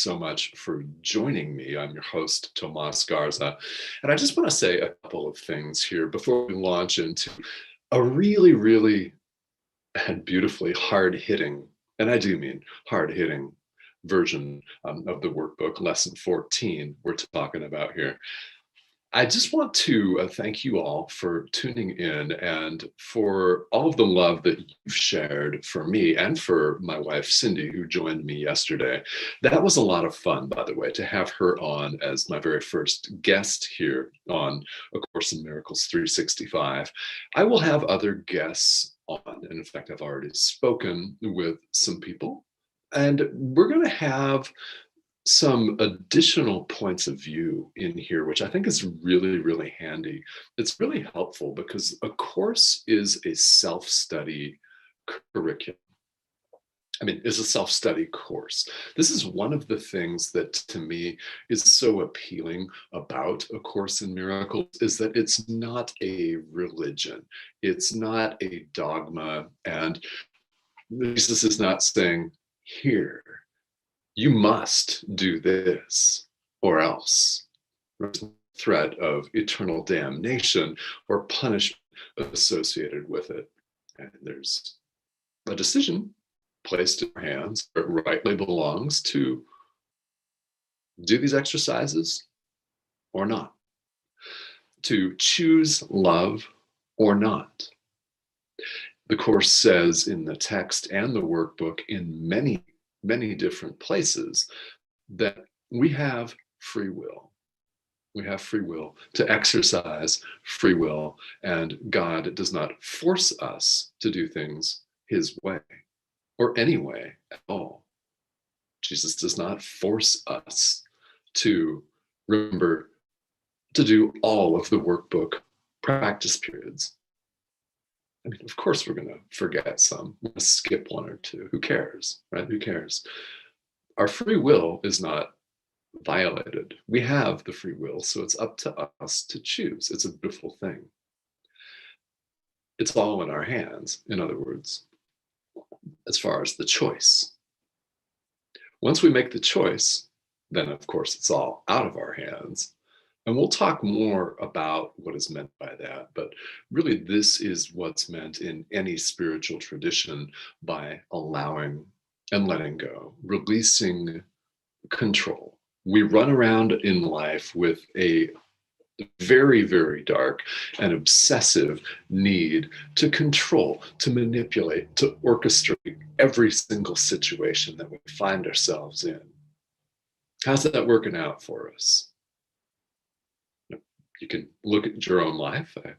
so much for joining me. I'm your host, Tomas Garza, and I just want to say a couple of things here before we launch into a really and beautifully hard-hitting, and I do mean hard-hitting version of the workbook, lesson 14 we're talking about here. I just want to thank you all for tuning in and for all of the love that you've shared for me and for my wife, Cindy, who joined me yesterday. That was a lot of fun, by the way, to have her on as my very first guest here on A Course in Miracles 365. I will have other guests on, and in fact, I've already spoken with some people, and we're going to have some additional points of view in here, which I think is really handy. It's really helpful because A Course is a self-study curriculum. I mean, it's a self-study course. This is one of the things that to me is so appealing about A Course in Miracles, is that it's not a religion. It's not a dogma. And Jesus is not saying, here, you must do this or else. There's no threat of eternal damnation or punishment associated with it. And there's a decision placed in our hands where it rightly belongs to do these exercises or not, to choose love or not. The Course says in the text and the workbook in many different places that we have free will. We have free will to exercise free will, and God does not force us to do things his way or any way at all. Jesus does not force us to remember to do all of the workbook practice periods. I mean, of course, we're going to forget some, we're going to skip one or two. Who cares, right? Who cares? Our free will is not violated. We have the free will, so it's up to us to choose. It's a beautiful thing. It's all in our hands, in other words, as far as the choice. Once we make the choice, then of course it's all out of our hands. And we'll talk more about what is meant by that, but really this is what's meant in any spiritual tradition by allowing and letting go, releasing control. We run around in life with a very dark and obsessive need to control, to manipulate, to orchestrate every single situation that we find ourselves in. How's that working out for us? You can look at your own life. I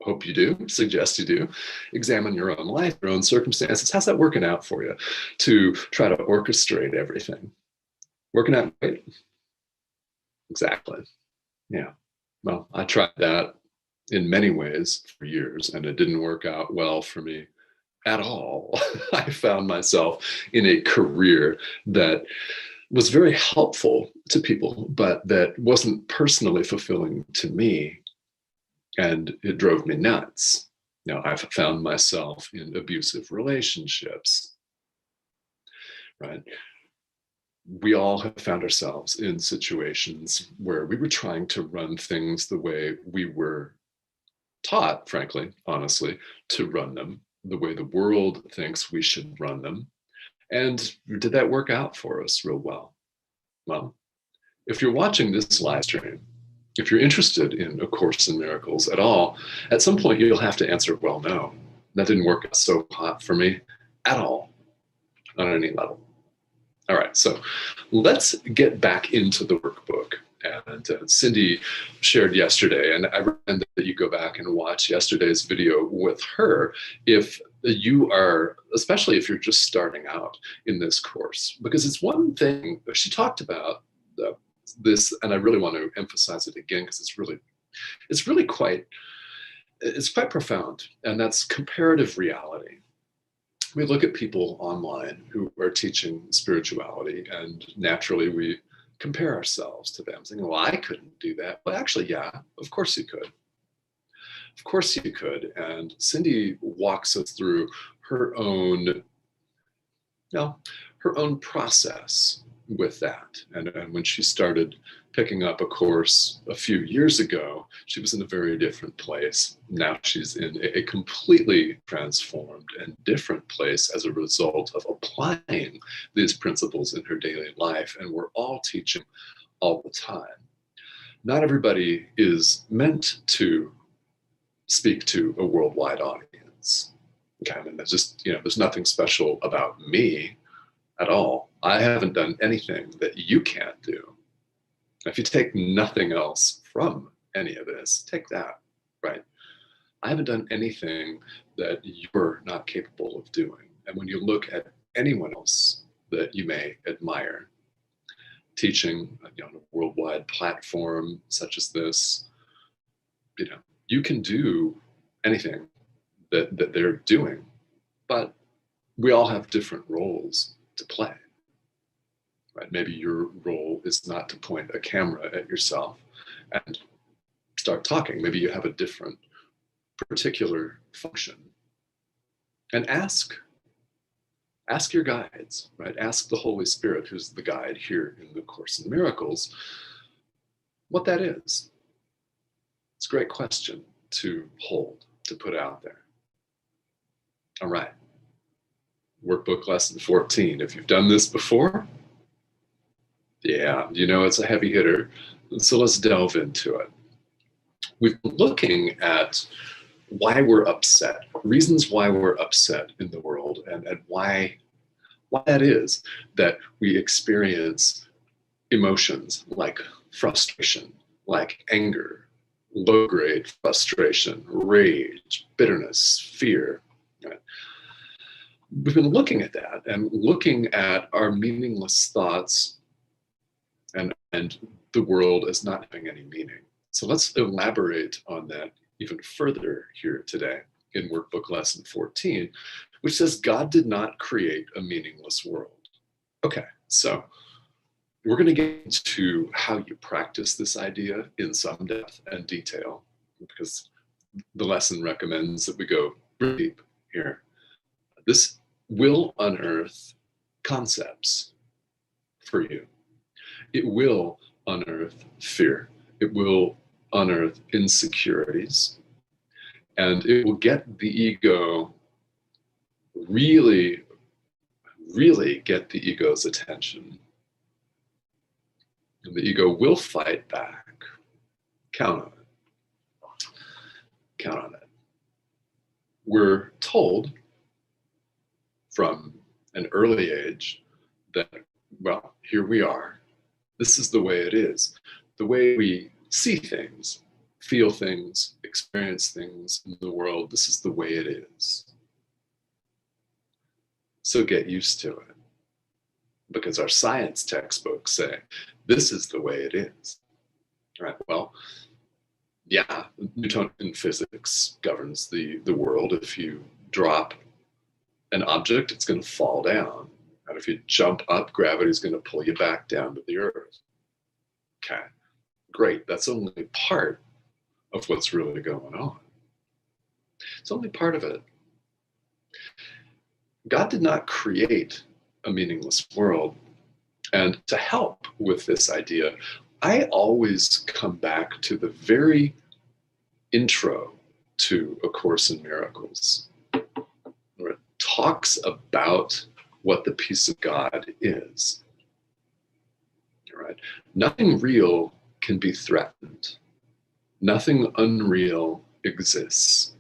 hope you do, suggest you do. Examine your own life, your own circumstances. How's that working out for you to try to orchestrate everything? Working out great? Exactly. Yeah. Well, I tried that in many ways for years, and it didn't work out well for me at all. I found myself in a career that was very helpful to people, but that wasn't personally fulfilling to me, and it drove me nuts. Now, I've found myself in abusive relationships, right? We all have found ourselves in situations where we were trying to run things the way we were taught, frankly, honestly, to run them, the way the world thinks we should run them. And did that work out for us real well? Well, if you're watching this live stream, if you're interested in A Course in Miracles at all, at some point you'll have to answer, well, no, that didn't work out so hot for me at all, on any level. All right, so let's get back into the workbook. And Cindy shared yesterday, and I recommend that you go back and watch yesterday's video with her if you are, especially if you're just starting out in this course, because it's one thing she talked about this, and I really want to emphasize it again because it's really quite profound, and that's comparative reality. We look at people online who are teaching spirituality, and naturally we compare ourselves to them, saying, well, I couldn't do that. Well, actually, yeah, of course you could. Of course you could. And Cindy walks us through her own process with that. And when she started picking up a course a few years ago, she was in a very different place. Now she's in a completely transformed and different place as a result of applying these principles in her daily life. And we're all teaching all the time. Not everybody is meant to speak to a worldwide audience. Okay, and there's just, there's nothing special about me at all. I haven't done anything that you can't do. If you take nothing else from any of this, take that, right? I haven't done anything that you're not capable of doing. And when you look at anyone else that you may admire, teaching on a worldwide platform such as this, you can do anything that they're doing, but we all have different roles to play, right? Maybe your role is not to point a camera at yourself and start talking. Maybe you have a different particular function. And ask your guides, right? Ask the Holy Spirit, who's the guide here in the Course in Miracles, what that is. It's a great question to hold, to put out there. All right. Workbook lesson 14. If you've done this before, yeah, it's a heavy hitter. So let's delve into it. We've been looking at why we're upset, reasons why we're upset in the world, and why that is that we experience emotions like frustration, like anger, low-grade frustration, rage, bitterness, fear. Right? We've been looking at that and looking at our meaningless thoughts and the world as not having any meaning. So let's elaborate on that even further here today in Workbook Lesson 14, which says God did not create a meaningless world. Okay, so we're going to get into how you practice this idea in some depth and detail, because the lesson recommends that we go really deep here. This will unearth concepts for you. It will unearth fear. It will unearth insecurities. And it will get the ego really, really get the ego's attention. And the ego will fight back. Count on it. Count on it. We're told from an early age that, well, here we are. This is the way it is. The way we see things, feel things, experience things in the world, this is the way it is. So get used to it. Because our science textbooks say, this is the way it is. Right? Well, yeah, Newtonian physics governs the world. If you drop an object, it's going to fall down. And if you jump up, gravity is going to pull you back down to the earth. Okay, great. That's only part of what's really going on. It's only part of it. God did not create a meaningless world. And to help with this idea, I always come back to the very intro to A Course in Miracles, where it talks about what the peace of God is. Right? Nothing real can be threatened. Nothing unreal exists.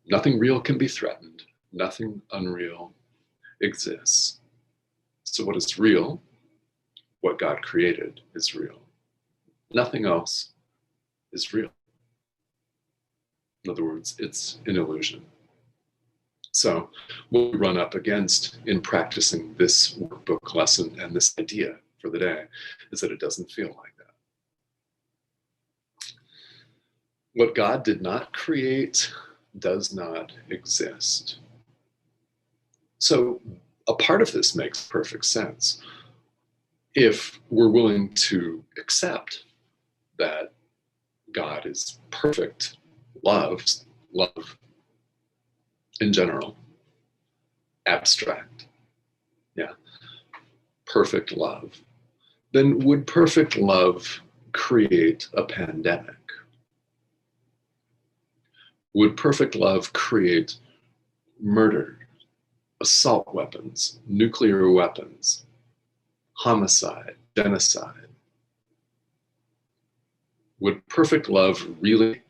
Nothing real can be threatened. Nothing unreal exists. So what is real, what God created, is real. Nothing else is real. In other words, it's an illusion. So what we run up against in practicing this workbook lesson and this idea for the day is that it doesn't feel like that. What God did not create does not exist. So a part of this makes perfect sense if we're willing to accept that God is perfect love in general, abstract. Yeah, perfect love, then would perfect love create a pandemic? Would perfect love create murder, assault weapons, nuclear weapons, homicide, genocide? Would perfect love really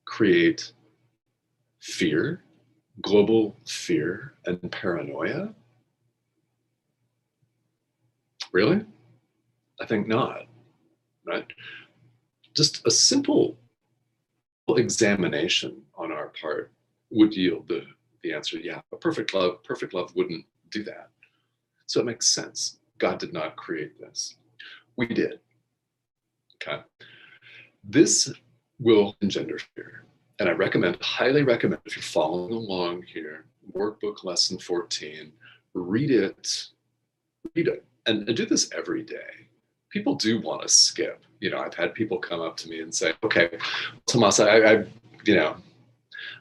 create fear, global fear and paranoia? Really? I think not, right? Just a simple examination on our part would yield the answer, yeah, but perfect love wouldn't do that. So it makes sense. God did not create this. We did, okay? This will engender fear. And I recommend, highly recommend, if you're following along here, Workbook Lesson 14, read it, and do this every day. People do want to skip. You know, I've had people come up to me and say, okay, Tomas, I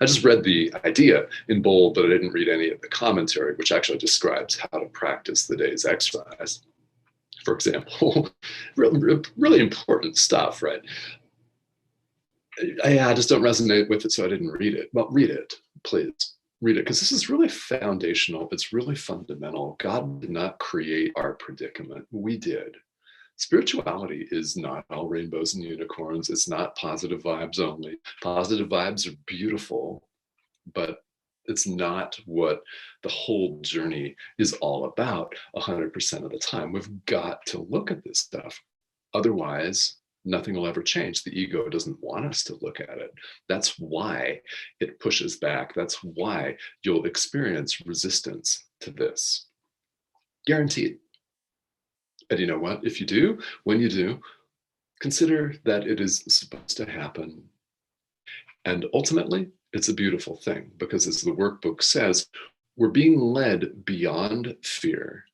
just read the idea in bold, but I didn't read any of the commentary, which actually describes how to practice the day's exercise. For example, really important stuff, right? I just don't resonate with it, so I didn't read it. Well, read it, please. Read it, because this is really foundational. It's really fundamental. God did not create our predicament. We did. Spirituality is not all rainbows and unicorns. It's not positive vibes only. Positive vibes are beautiful, but it's not what the whole journey is all about 100% of the time. We've got to look at this stuff. Otherwise, nothing will ever change. The ego doesn't want us to look at it. That's why it pushes back. That's why you'll experience resistance to this. Guaranteed. And you know what? If you do, when you do, consider that it is supposed to happen. And ultimately, it's a beautiful thing, because as the workbook says, we're being led beyond fear.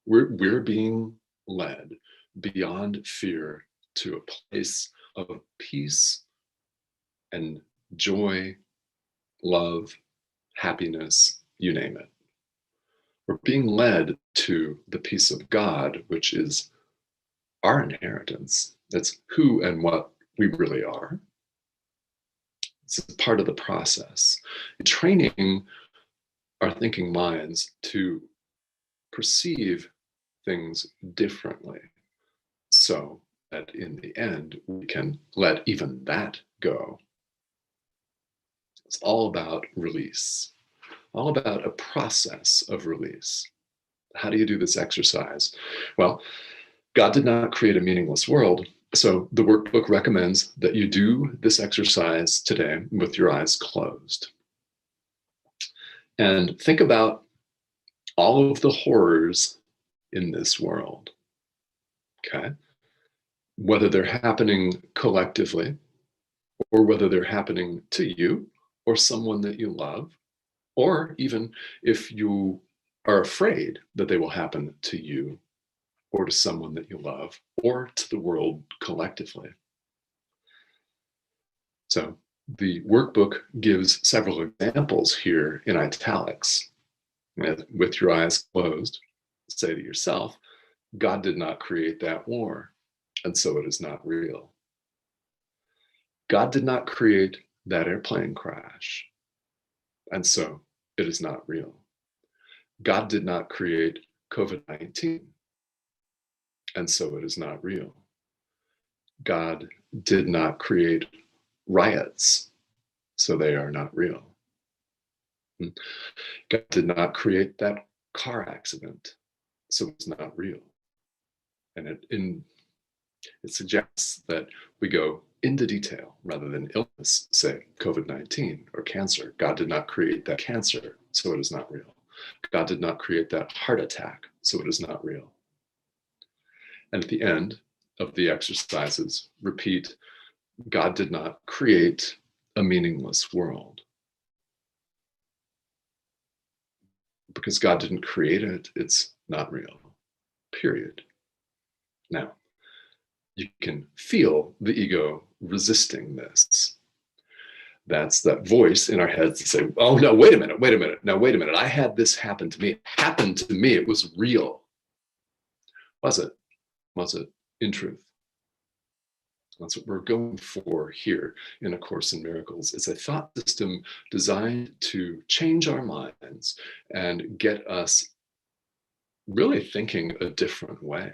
We're being led beyond fear to a place of peace and joy, love, happiness, you name it. We're being led to the peace of God, which is our inheritance. That's who and what we really are. It's part of the process. Training our thinking minds to perceive things differently, so that in the end, we can let even that go. It's all about release, all about a process of release. How do you do this exercise? Well, God did not create a meaningless world. So the workbook recommends that you do this exercise today with your eyes closed. And think about all of the horrors in this world, okay? Whether they're happening collectively, or whether they're happening to you or someone that you love, or even if you are afraid that they will happen to you or to someone that you love, or to the world collectively. So the workbook gives several examples here in italics. With your eyes closed, say to yourself, God did not create that war, and so it is not real. God did not create that airplane crash, and so it is not real. God did not create COVID-19, and so it is not real. God did not create riots, so they are not real. God did not create that car accident, so it's not real. And it suggests that we go into detail rather than illness, say COVID-19 or cancer. God did not create that cancer, so it is not real. God did not create that heart attack, so it is not real. And at the end of the exercises, repeat, God did not create a meaningless world. Because God didn't create it, it's not real, period. Now, you can feel the ego resisting this. That's that voice in our heads that say, oh no, wait a minute, now wait a minute. I had this happen to me. It happened to me, it was real. Was it? Was it in truth? That's what we're going for here in A Course in Miracles. It's a thought system designed to change our minds and get us really thinking a different way,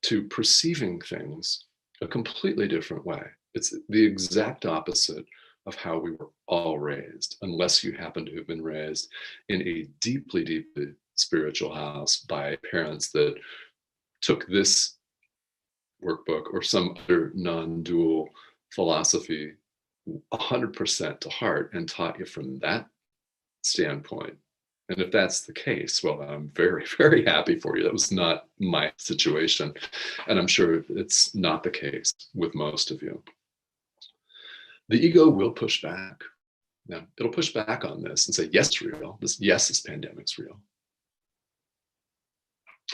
to perceiving things a completely different way. It's the exact opposite of how we were all raised, unless you happen to have been raised in a deeply, deeply spiritual house by parents that took this workbook or some other non-dual philosophy 100% to heart and taught you from that standpoint. And if that's the case, well, I'm very, very happy for you. That was not my situation. And I'm sure it's not the case with most of you. The ego will push back. Now, it'll push back on this and say, yes, it's real. Yes, this pandemic's real.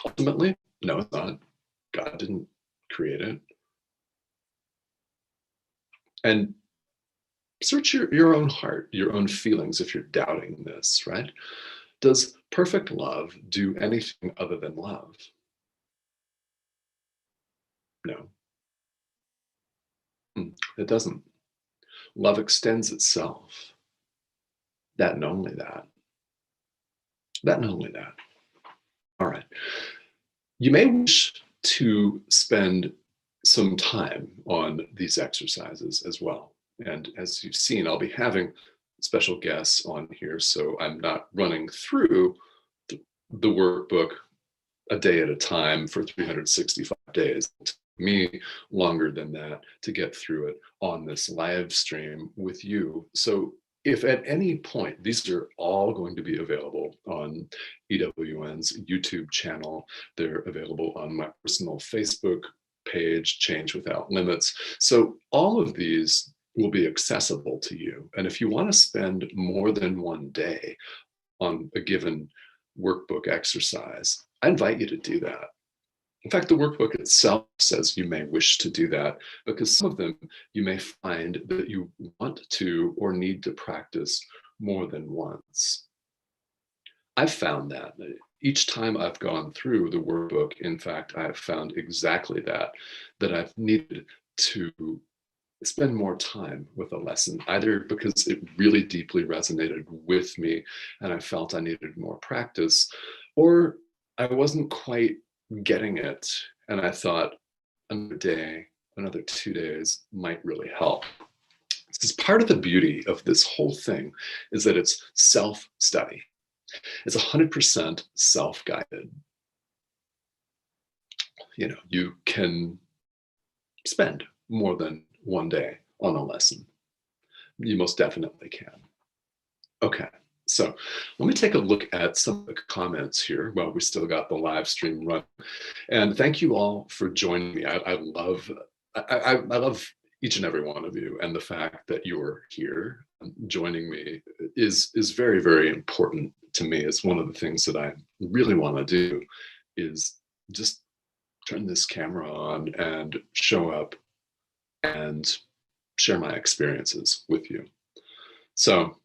Ultimately, no, it's not. God didn't create it. And search your own heart, your own feelings if you're doubting this, right? Does perfect love do anything other than love? No, it doesn't. Love extends itself. That and only that. That and only that. All right. You may wish to spend some time on these exercises as well. And as you've seen, I'll be having special guests on here, so I'm not running through the workbook a day at a time for 365 days. It took me longer than that to get through it on this live stream with you. So if at any point, these are all going to be available on EWN's YouTube channel. They're available on my personal Facebook page, Change Without Limits. So all of these will be accessible to you. And if you want to spend more than one day on a given workbook exercise, I invite you to do that. In fact, the workbook itself says you may wish to do that because some of them you may find that you want to or need to practice more than once. I've found that each time I've gone through the workbook, in fact, I've found exactly that I've needed to spend more time with a lesson, either because it really deeply resonated with me and I felt I needed more practice, or I wasn't quite getting it. And I thought another day, another 2 days might really help. This is part of the beauty of this whole thing is that it's self-study. It's 100% self-guided. You know, you can spend more than one day on a lesson. You most definitely can. Okay, so let me take a look at some of the comments here while we still got the live stream running. And thank you all for joining me. I love each and every one of you, and the fact that you're here joining me is very, very important to me. It's one of the things that I really want to do is just turn this camera on and show up and share my experiences with you. So,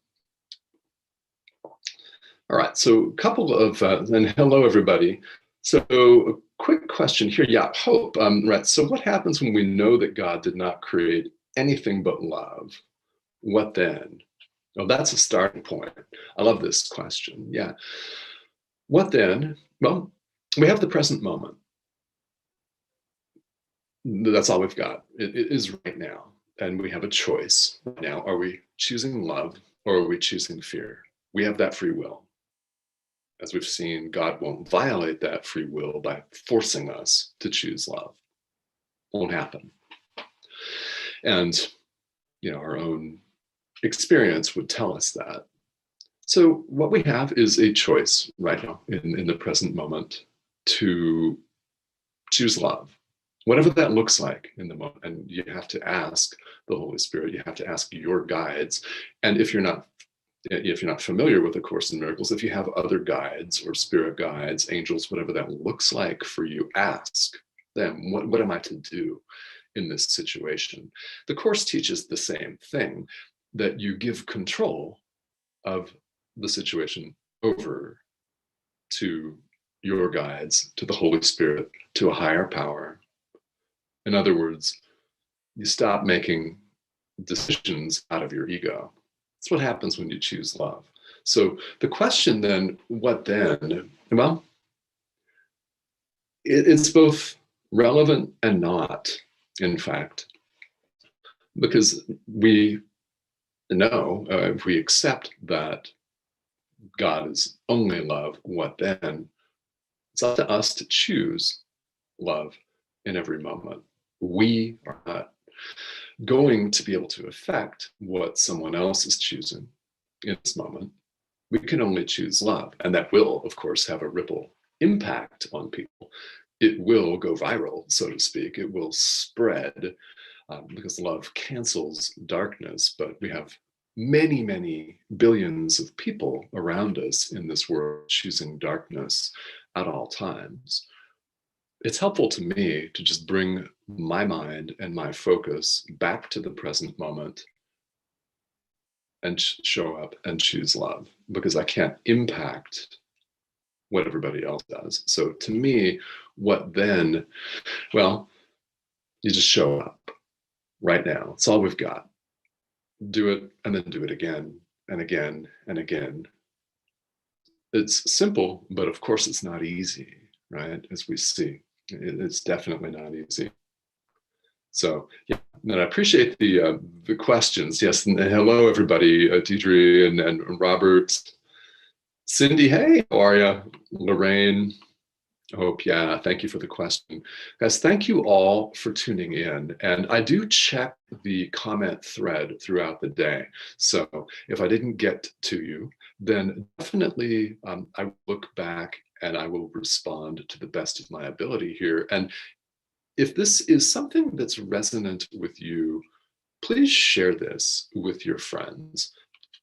all right, so a couple of, and hello everybody. So a quick question here, yeah, hope, right, so what happens when we know that God did not create anything but love? What then? Well, that's a starting point. I love this question, yeah. What then? Well, we have the present moment. That's all we've got. It is right now. And we have a choice right now. Are we choosing love or are we choosing fear? We have that free will. As we've seen, God won't violate that free will by forcing us to choose love. Won't happen. And, you know, our own experience would tell us that. So what we have is a choice right now in the present moment to choose love, whatever that looks like in the moment. And you have to ask the Holy Spirit, you have to ask your guides. And if you're not familiar with A Course in Miracles, if you have other guides or spirit guides, angels, whatever that looks like for you, ask them, what am I to do in this situation? The Course teaches the same thing, that you give control of the situation over to your guides, to the Holy Spirit, to a higher power. In other words, you stop making decisions out of your ego. That's what happens when you choose love. So the question then, what then? Well, it's both relevant and not, in fact, because we know, if we accept that God is only love, what then? It's up to us to choose love in every moment. We are not going to be able to affect what someone else is choosing in this moment. We can only choose love, and that will, of course, have a ripple impact on people. It will go viral, so to speak. It will spread because love cancels darkness, but we have many, many billions of people around us in this world choosing darkness at all times. It's helpful to me to just bring my mind and my focus back to the present moment and show up and choose love, because I can't impact what everybody else does. So to me, what then? Well, you just show up right now. It's all we've got. Do it and then do it again and again and again. It's simple, but of course it's not easy, right? As we see, it's definitely not easy. So yeah, and I appreciate the questions. Yes, and hello everybody, Deidre and Robert, Cindy. Hey, how are you? Lorraine. Hope, yeah, thank you for the question. Guys, thank you all for tuning in. And I do check the comment thread throughout the day. So if I didn't get to you, then definitely I will look back and I will respond to the best of my ability here. And if this is something that's resonant with you, please share this with your friends.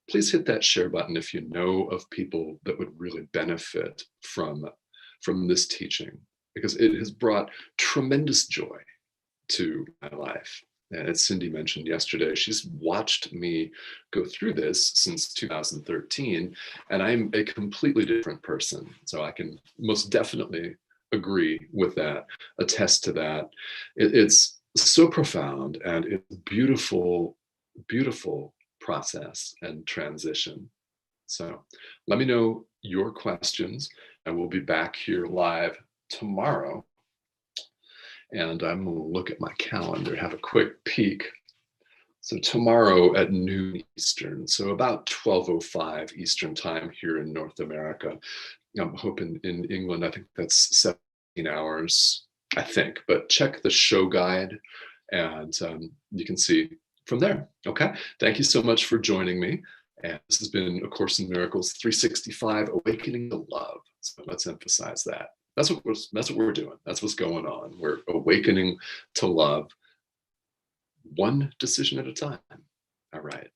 Please hit that share button if you know of people that would really benefit from this teaching, because it has brought tremendous joy to my life. And as Cindy mentioned yesterday, she's watched me go through this since 2013, and I'm a completely different person. So I can most definitely agree with that, attest to that. It's so profound, and it's beautiful, beautiful process and transition. So let me know your questions, and we'll be back here live tomorrow. And I'm going to look at my calendar, have a quick peek. So tomorrow at noon Eastern, so about 12:05 Eastern time here in North America. I'm hoping in England, I think that's 17 hours, I think, but check the show guide and you can see from there. Okay, thank you so much for joining me. And this has been A Course in Miracles 365, Awakening to Love. So let's emphasize that. That's what we're doing. That's what's going on. We're awakening to love, one decision at a time. All right.